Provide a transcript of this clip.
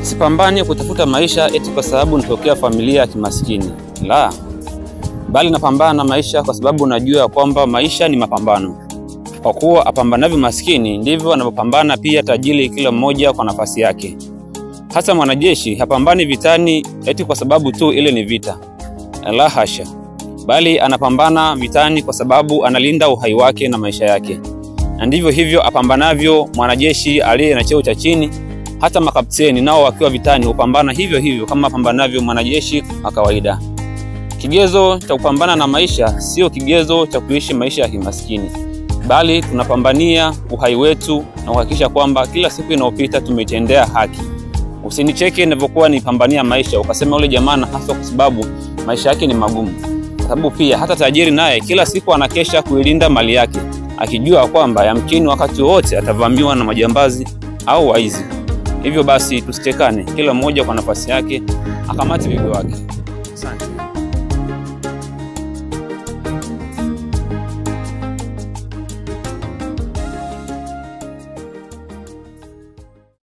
Sipambani kutafuta maisha eti kwa sababu nitokea familia ya kimaskini. La, bali napambana na maisha kwa sababu najua kwamba maisha ni mapambano. Kwa kuwa apambanavyo maskini ndivyo anapopambana pia tajiri, kila mmoja kwa nafasi yake. Hata mwanajeshi hapambani vitani eti kwa sababu tu ile ni vita. La hasha. Bali anapambana vitani kwa sababu analinda uhai wake na maisha yake. Na ndivyo hivyo apambanavyo mwanajeshi aliye na cheo cha chini. Hata makapteni nao wakiwa vitani hupambana hivyo hivyo kama pambanavyo mwanajeshi wa kawaida. Kigezo cha kupambana na maisha sio kigezo cha kuishi maisha ya kimaskini, bali tunapambania uhai wetu na kuhakikisha kwamba kila siku inayopita tumetendea haki. Usinicheke ninapokuwa nipambania maisha ukasema yule jamaa hasa kwa sababu maisha yake ni magumu. Sababu pia hata tajiri naye kila siku anakesha kuilinda mali yake, akijua kwamba yamkini wakati wote atavamiwa na majambazi au waizi. Hivyo basi tusichekane, kila mmoja kwa nafasi yake akamate vigo wake. Asante.